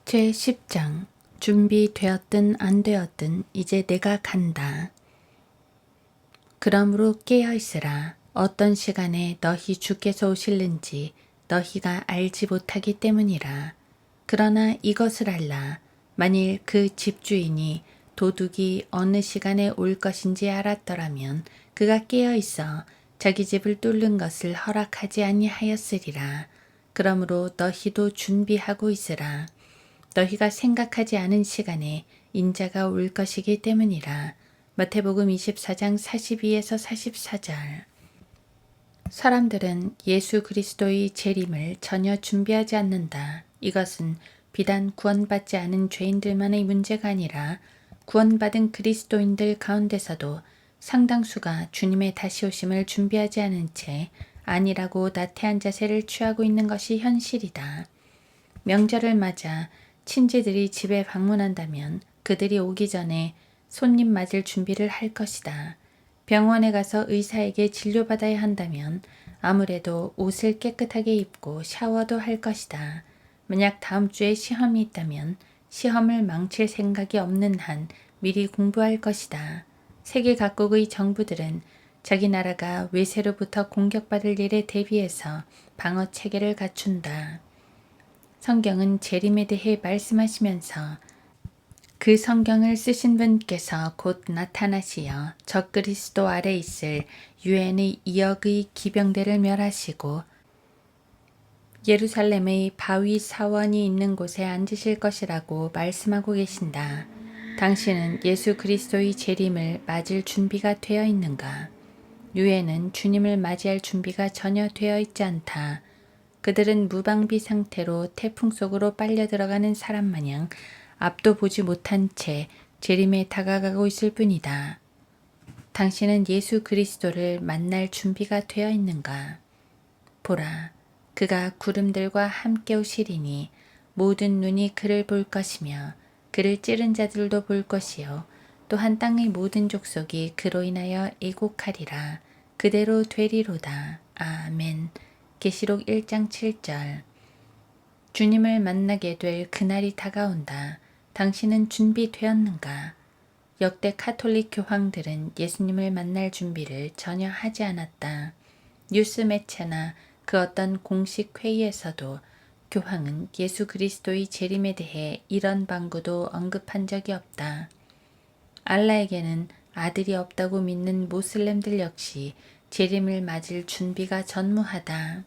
제10장 준비되었든 안 되었든 이제 내가 간다. 그러므로 깨어있으라. 어떤 시간에 너희 주께서 오실는지 너희가 알지 못하기 때문이라. 그러나 이것을 알라. 만일 그 집주인이 도둑이 어느 시간에 올 것인지 알았더라면 그가 깨어있어 자기 집을 뚫는 것을 허락하지 아니하였으리라. 그러므로 너희도 준비하고 있으라. 너희가 생각하지 않은 시간에 인자가 올 것이기 때문이라. 마태복음 24장 42에서 44절. 사람들은 예수 그리스도의 재림을 전혀 준비하지 않는다. 이것은 비단 구원받지 않은 죄인들만의 문제가 아니라 구원받은 그리스도인들 가운데서도 상당수가 주님의 다시 오심을 준비하지 않은 채 아니라고 나태한 자세를 취하고 있는 것이 현실이다. 명절을 맞아 친지들이 집에 방문한다면 그들이 오기 전에 손님 맞을 준비를 할 것이다. 병원에 가서 의사에게 진료받아야 한다면 아무래도 옷을 깨끗하게 입고 샤워도 할 것이다. 만약 다음 주에 시험이 있다면 시험을 망칠 생각이 없는 한 미리 공부할 것이다. 세계 각국의 정부들은 자기 나라가 외세로부터 공격받을 일에 대비해서 방어 체계를 갖춘다. 성경은 재림에 대해 말씀하시면서 그 성경을 쓰신 분께서 곧 나타나시어 적그리스도 아래 있을 유엔의 2억의 기병대를 멸하시고 예루살렘의 바위 사원이 있는 곳에 앉으실 것이라고 말씀하고 계신다. 당신은 예수 그리스도의 재림을 맞을 준비가 되어 있는가? 유엔은 주님을 맞이할 준비가 전혀 되어 있지 않다. 그들은 무방비 상태로 태풍 속으로 빨려 들어가는 사람 마냥 앞도 보지 못한 채 재림에 다가가고 있을 뿐이다. 당신은 예수 그리스도를 만날 준비가 되어 있는가? 보라, 그가 구름들과 함께 오시리니 모든 눈이 그를 볼 것이며 그를 찌른 자들도 볼 것이요 또한 땅의 모든 족속이 그로 인하여 애곡하리라. 그대로 되리로다. 아멘. 계시록 1장 7절. 주님을 만나게 될 그날이 다가온다. 당신은 준비되었는가? 역대 카톨릭 교황들은 예수님을 만날 준비를 전혀 하지 않았다. 뉴스 매체나 그 어떤 공식 회의에서도 교황은 예수 그리스도의 재림에 대해 이런 방구도 언급한 적이 없다. 알라에게는 아들이 없다고 믿는 모슬렘들 역시 재림을 맞을 준비가 전무하다.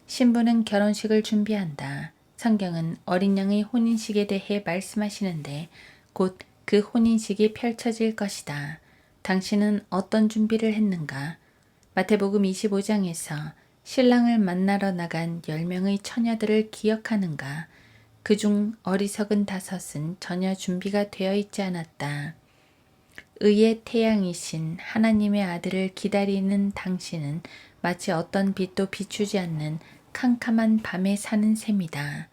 신부는 결혼식을 준비한다. 성경은 어린 양의 혼인식에 대해 말씀하시는데 곧 그 혼인식이 펼쳐질 것이다. 당신은 어떤 준비를 했는가? 마태복음 25장에서 신랑을 만나러 나간 10명의 처녀들을 기억하는가? 그중 어리석은 5은 전혀 준비가 되어 있지 않았다. 의의 태양이신 하나님의 아들을 기다리는 당신은 마치 어떤 빛도 비추지 않는 캄캄한 밤에 사는 셈이다.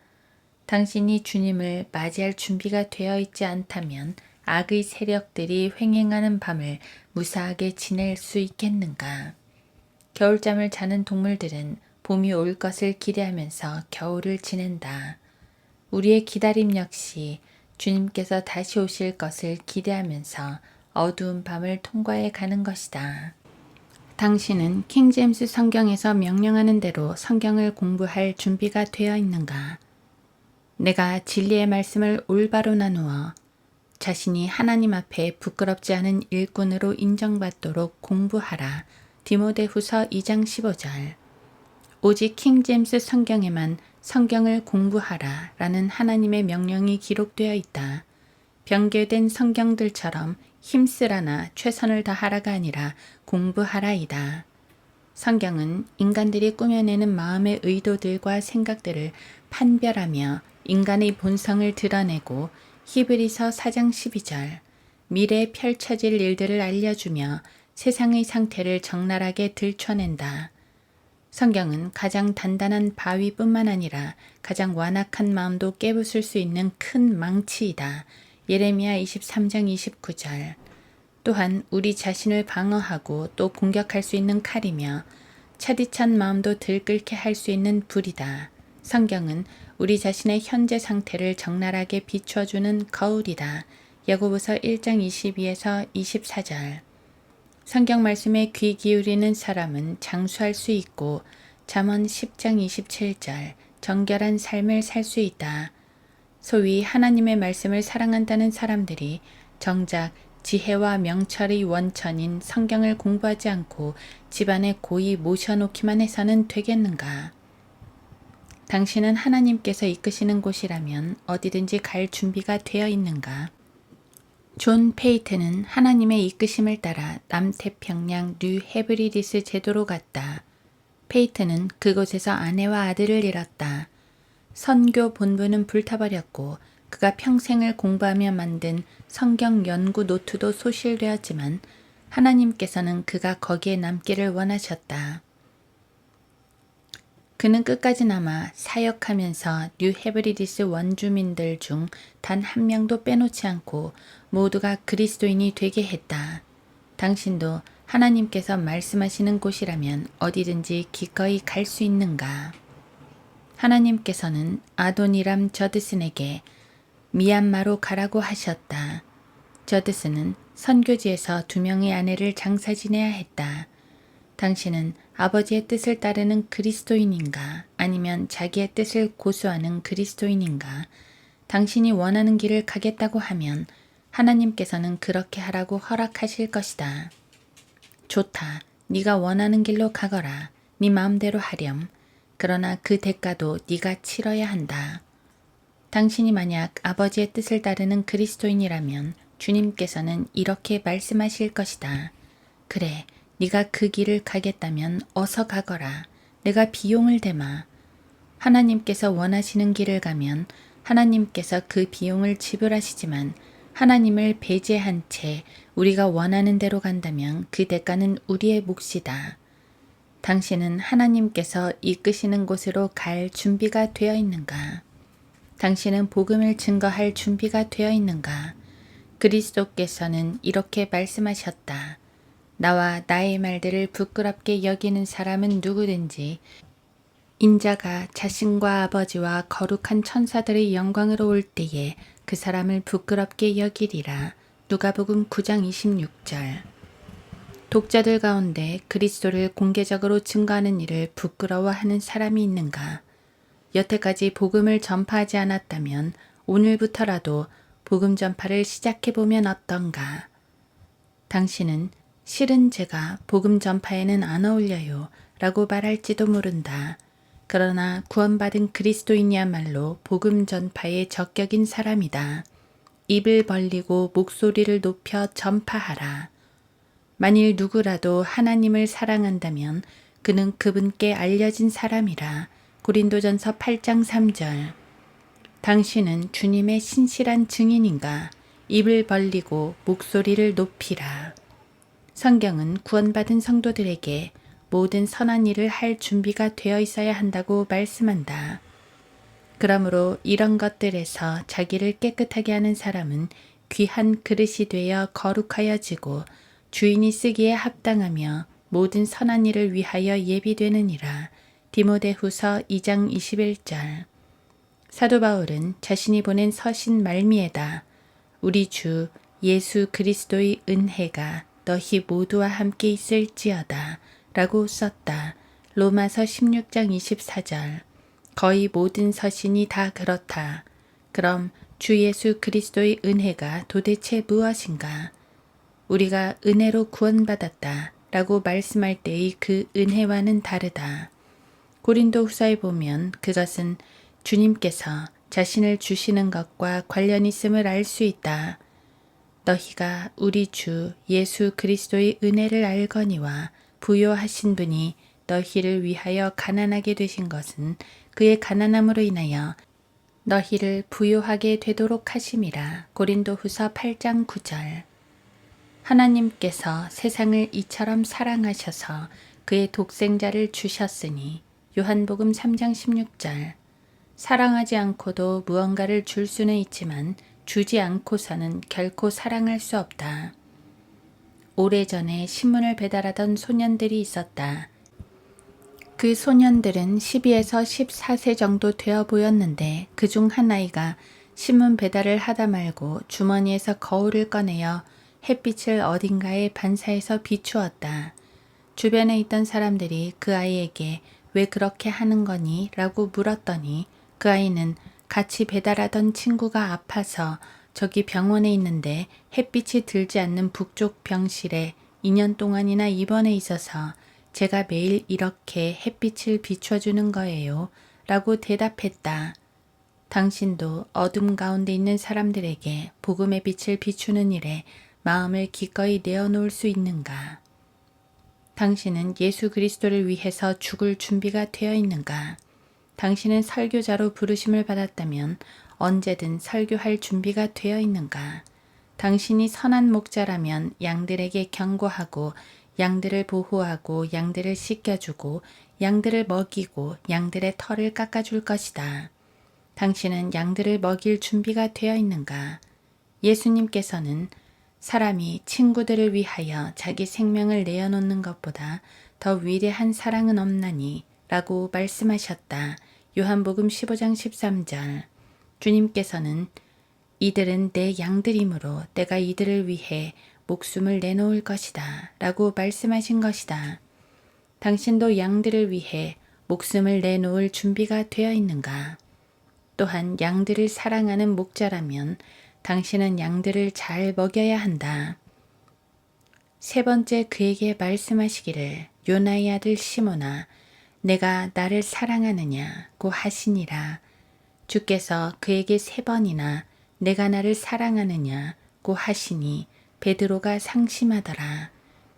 당신이 주님을 맞이할 준비가 되어 있지 않다면 악의 세력들이 횡행하는 밤을 무사하게 지낼 수 있겠는가? 겨울잠을 자는 동물들은 봄이 올 것을 기대하면서 겨울을 지낸다. 우리의 기다림 역시 주님께서 다시 오실 것을 기대하면서 어두운 밤을 통과해 가는 것이다. 당신은 킹제임스 성경에서 명령하는 대로 성경을 공부할 준비가 되어 있는가? 내가 진리의 말씀을 올바로 나누어 자신이 하나님 앞에 부끄럽지 않은 일꾼으로 인정받도록 공부하라. 디모데후서 2장 15절. 오직 킹제임스 성경에만 성경을 공부하라 라는 하나님의 명령이 기록되어 있다. 변개된 성경들처럼 힘쓰라나 최선을 다하라가 아니라 공부하라이다. 성경은 인간들이 꾸며내는 마음의 의도들과 생각들을 판별하며 인간의 본성을 드러내고 히브리서 4장 12절 미래에 펼쳐질 일들을 알려주며 세상의 상태를 적나라하게 들춰낸다. 성경은 가장 단단한 바위뿐만 아니라 가장 완악한 마음도 깨부술 수 있는 큰 망치이다. 예레미야 23장 29절. 또한 우리 자신을 방어하고 또 공격할 수 있는 칼이며 차디찬 마음도 들끓게 할 수 있는 불이다. 성경은 우리 자신의 현재 상태를 적나라하게 비추어주는 거울이다. 야고보서 1장 22에서 24절. 성경 말씀에 귀 기울이는 사람은 장수할 수 있고 잠언 10장 27절 정결한 삶을 살 수 있다. 소위 하나님의 말씀을 사랑한다는 사람들이 정작 지혜와 명철의 원천인 성경을 공부하지 않고 집안에 고이 모셔놓기만 해서는 되겠는가? 당신은 하나님께서 이끄시는 곳이라면 어디든지 갈 준비가 되어 있는가? 존 페이튼은 하나님의 이끄심을 따라 남태평양 뉴 헤브리디스 제도로 갔다. 페이튼은 그곳에서 아내와 아들을 잃었다. 선교 본부는 불타버렸고 그가 평생을 공부하며 만든 성경 연구 노트도 소실되었지만 하나님께서는 그가 거기에 남기를 원하셨다. 그는 끝까지 남아 사역하면서 뉴 헤브리디스 원주민들 중 단 한 명도 빼놓지 않고 모두가 그리스도인이 되게 했다. 당신도 하나님께서 말씀하시는 곳이라면 어디든지 기꺼이 갈 수 있는가? 하나님께서는 아도니람 저드슨에게 미얀마로 가라고 하셨다. 저드슨은 선교지에서 2명의 아내를 장사 지내야 했다. 당신은 아버지의 뜻을 따르는 그리스도인인가? 아니면 자기의 뜻을 고수하는 그리스도인인가? 당신이 원하는 길을 가겠다고 하면 하나님께서는 그렇게 하라고 허락하실 것이다. 좋다. 네가 원하는 길로 가거라. 네 마음대로 하렴. 그러나 그 대가도 네가 치러야 한다. 당신이 만약 아버지의 뜻을 따르는 그리스도인이라면 주님께서는 이렇게 말씀하실 것이다. 그래, 네가 그 길을 가겠다면 어서 가거라. 내가 비용을 대마. 하나님께서 원하시는 길을 가면 하나님께서 그 비용을 지불하시지만 하나님을 배제한 채 우리가 원하는 대로 간다면 그 대가는 우리의 몫이다. 당신은 하나님께서 이끄시는 곳으로 갈 준비가 되어 있는가? 당신은 복음을 증거할 준비가 되어 있는가? 그리스도께서는 이렇게 말씀하셨다. 나와 나의 말들을 부끄럽게 여기는 사람은 누구든지 인자가 자신과 아버지와 거룩한 천사들의 영광으로 올 때에 그 사람을 부끄럽게 여기리라. 누가복음 9장 26절. 독자들 가운데 그리스도를 공개적으로 증거하는 일을 부끄러워하는 사람이 있는가? 여태까지 복음을 전파하지 않았다면 오늘부터라도 복음 전파를 시작해보면 어떤가? 당신은 실은 제가 복음 전파에는 안 어울려요 라고 말할지도 모른다. 그러나 구원받은 그리스도인이야말로 복음 전파에 적격인 사람이다. 입을 벌리고 목소리를 높여 전파하라. 만일 누구라도 하나님을 사랑한다면 그는 그분께 알려진 사람이라. 고린도전서 8장 3절. 당신은 주님의 신실한 증인인가? 입을 벌리고 목소리를 높이라. 성경은 구원받은 성도들에게 모든 선한 일을 할 준비가 되어 있어야 한다고 말씀한다. 그러므로 이런 것들에서 자기를 깨끗하게 하는 사람은 귀한 그릇이 되어 거룩하여지고 주인이 쓰기에 합당하며 모든 선한 일을 위하여 예비되느니라. 디모데후서 2장 21절. 사도 바울은 자신이 보낸 서신 말미에다 우리 주 예수 그리스도의 은혜가 너희 모두와 함께 있을지어다 라고 썼다. 로마서 16장 24절. 거의 모든 서신이 다 그렇다. 그럼 주 예수 그리스도의 은혜가 도대체 무엇인가? 우리가 은혜로 구원받았다 라고 말씀할 때의 그 은혜와는 다르다. 고린도 후서에 보면 그것은 주님께서 자신을 주시는 것과 관련 있음을 알 수 있다. 너희가 우리 주 예수 그리스도의 은혜를 알거니와 부요하신 분이 너희를 위하여 가난하게 되신 것은 그의 가난함으로 인하여 너희를 부요하게 되도록 하심이라. 고린도 후서 8장 9절. 하나님께서 세상을 이처럼 사랑하셔서 그의 독생자를 주셨으니. 요한복음 3장 16절. 사랑하지 않고도 무언가를 줄 수는 있지만 주지 않고서는 결코 사랑할 수 없다. 오래전에 신문을 배달하던 소년들이 있었다. 그 소년들은 12에서 14세 정도 되어 보였는데 그중 한 아이가 신문 배달을 하다 말고 주머니에서 거울을 꺼내어 햇빛을 어딘가에 반사해서 비추었다. 주변에 있던 사람들이 그 아이에게 왜 그렇게 하는 거니? 라고 물었더니 그 아이는 같이 배달하던 친구가 아파서 저기 병원에 있는데 햇빛이 들지 않는 북쪽 병실에 2년 동안이나 입원해 있어서 제가 매일 이렇게 햇빛을 비춰주는 거예요. 라고 대답했다. 당신도 어둠 가운데 있는 사람들에게 복음의 빛을 비추는 일에 마음을 기꺼이 내어놓을 수 있는가? 당신은 예수 그리스도를 위해서 죽을 준비가 되어 있는가? 당신은 설교자로 부르심을 받았다면 언제든 설교할 준비가 되어 있는가? 당신이 선한 목자라면 양들에게 경고하고 양들을 보호하고 양들을 씻겨주고 양들을 먹이고 양들의 털을 깎아줄 것이다. 당신은 양들을 먹일 준비가 되어 있는가? 예수님께서는 사람이 친구들을 위하여 자기 생명을 내어놓는 것보다 더 위대한 사랑은 없나니 라고 말씀하셨다. 요한복음 15장 13절. 주님께서는 이들은 내 양들이므로 내가 이들을 위해 목숨을 내놓을 것이다 라고 말씀하신 것이다. 당신도 양들을 위해 목숨을 내놓을 준비가 되어 있는가? 또한 양들을 사랑하는 목자라면 당신은 양들을 잘 먹여야 한다. 세 번째 그에게 말씀하시기를 요나의 아들 시몬아 내가 나를 사랑하느냐고 하시니라. 주께서 그에게 3번이나 내가 나를 사랑하느냐고 하시니 베드로가 상심하더라.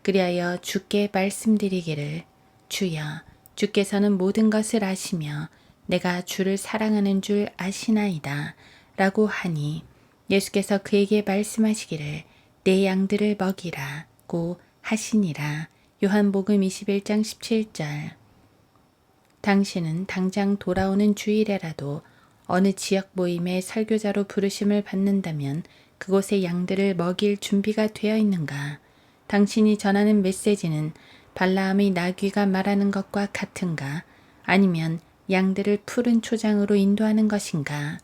그리하여 주께 말씀드리기를 주여 주께서는 모든 것을 아시며 내가 주를 사랑하는 줄 아시나이다 라고 하니 예수께서 그에게 말씀하시기를 내 양들을 먹이라고 하시니라. 요한복음 21장 17절. 당신은 당장 돌아오는 주일에라도 어느 지역 모임의 설교자로 부르심을 받는다면 그곳의 양들을 먹일 준비가 되어 있는가? 당신이 전하는 메시지는 발라함의 나귀가 말하는 것과 같은가? 아니면 양들을 푸른 초장으로 인도하는 것인가?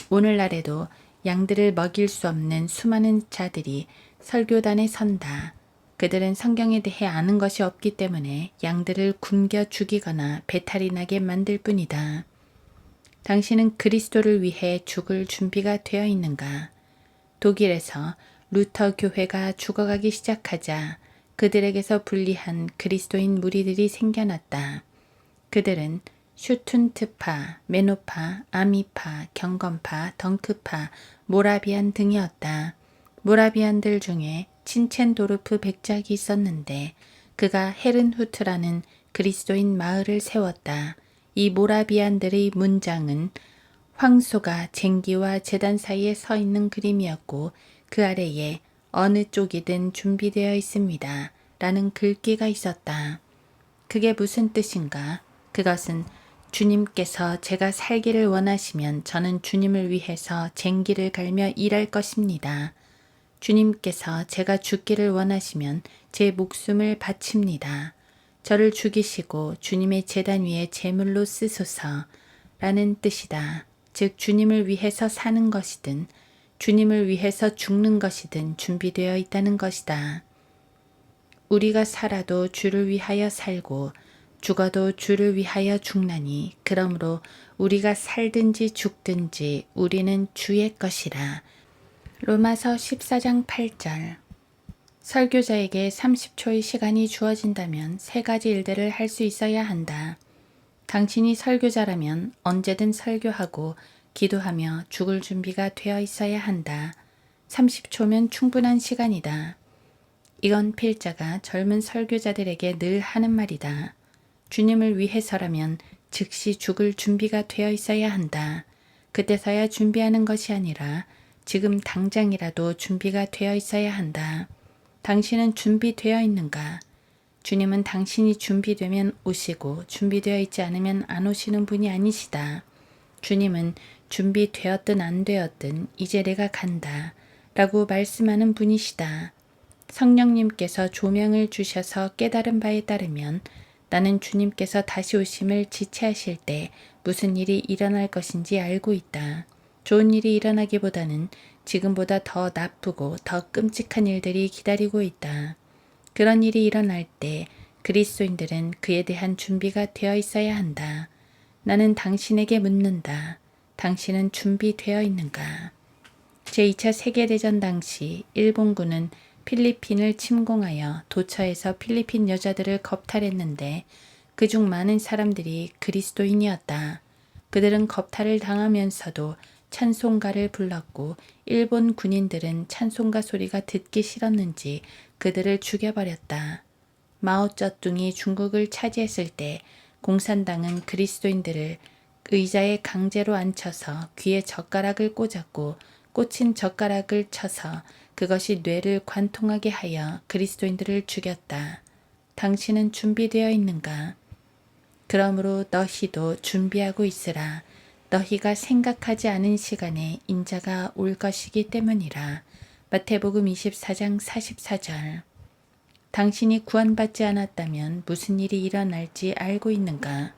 오늘날에도 양들을 먹일 수 없는 수많은 자들이 설교단에 선다. 그들은 성경에 대해 아는 것이 없기 때문에 양들을 굶겨 죽이거나 배탈이 나게 만들 뿐이다. 당신은 그리스도를 위해 죽을 준비가 되어 있는가? 독일에서 루터 교회가 죽어가기 시작하자 그들에게서 분리한 그리스도인 무리들이 생겨났다. 그들은 슈툰트파, 메노파, 아미파, 경건파, 덩크파, 모라비안 등이었다. 모라비안들 중에 친첸도르프 백작이 있었는데 그가 헤른후트라는 그리스도인 마을을 세웠다. 이 모라비안들의 문장은 황소가 쟁기와 제단 사이에 서 있는 그림이었고 그 아래에 어느 쪽이든 준비되어 있습니다. 라는 글귀가 있었다. 그게 무슨 뜻인가? 그것은 주님께서 제가 살기를 원하시면 저는 주님을 위해서 쟁기를 갈며 일할 것입니다. 주님께서 제가 죽기를 원하시면 제 목숨을 바칩니다. 저를 죽이시고 주님의 제단 위에 제물로 쓰소서 라는 뜻이다. 즉 주님을 위해서 사는 것이든 주님을 위해서 죽는 것이든 준비되어 있다는 것이다. 우리가 살아도 주를 위하여 살고 죽어도 주를 위하여 죽나니 그러므로 우리가 살든지 죽든지 우리는 주의 것이라. 로마서 14장 8절. 설교자에게 30초의 시간이 주어진다면 3가지 일들을 할 수 있어야 한다. 당신이 설교자라면 언제든 설교하고 기도하며 죽을 준비가 되어 있어야 한다. 30초면 충분한 시간이다. 이건 필자가 젊은 설교자들에게 늘 하는 말이다. 주님을 위해서라면 즉시 죽을 준비가 되어 있어야 한다. 그때서야 준비하는 것이 아니라 지금 당장이라도 준비가 되어 있어야 한다. 당신은 준비되어 있는가? 주님은 당신이 준비되면 오시고 준비되어 있지 않으면 안 오시는 분이 아니시다. 주님은 준비되었든 안 되었든 이제 내가 간다 라고 말씀하는 분이시다. 성령님께서 조명을 주셔서 깨달은 바에 따르면 나는 주님께서 다시 오심을 지체하실 때 무슨 일이 일어날 것인지 알고 있다. 좋은 일이 일어나기보다는 지금보다 더 나쁘고 더 끔찍한 일들이 기다리고 있다. 그런 일이 일어날 때 그리스도인들은 그에 대한 준비가 되어 있어야 한다. 나는 당신에게 묻는다. 당신은 준비되어 있는가? 제2차 세계대전 당시 일본군은 필리핀을 침공하여 도처에서 필리핀 여자들을 겁탈했는데 그중 많은 사람들이 그리스도인이었다. 그들은 겁탈을 당하면서도 찬송가를 불렀고 일본 군인들은 찬송가 소리가 듣기 싫었는지 그들을 죽여버렸다. 마오쩌둥이 중국을 차지했을 때 공산당은 그리스도인들을 의자에 강제로 앉혀서 귀에 젓가락을 꽂았고 꽂힌 젓가락을 쳐서 그것이 뇌를 관통하게 하여 그리스도인들을 죽였다. 당신은 준비되어 있는가? 그러므로 너희도 준비하고 있으라. 너희가 생각하지 않은 시간에 인자가 올 것이기 때문이라. 마태복음 24장 44절. 당신이 구원받지 않았다면 무슨 일이 일어날지 알고 있는가?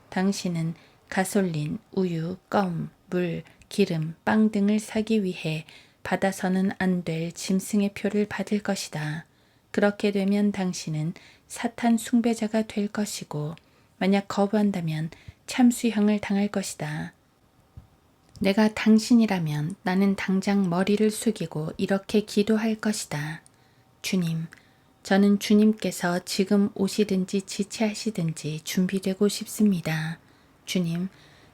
당신은 가솔린, 우유, 껌, 물, 기름, 빵 등을 사기 위해 받아서는 안 될 짐승의 표를 받을 것이다. 그렇게 되면 당신은 사탄 숭배자가 될 것이고 만약 거부한다면 참수형을 당할 것이다. 내가 당신이라면 나는 당장 머리를 숙이고 이렇게 기도할 것이다. 주님, 저는 주님께서 지금 오시든지 지체하시든지 준비되고 싶습니다. 주님,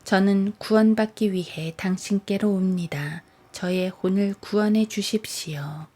저는 구원받기 위해 당신께로 옵니다. 저의 혼을 구원해 주십시오.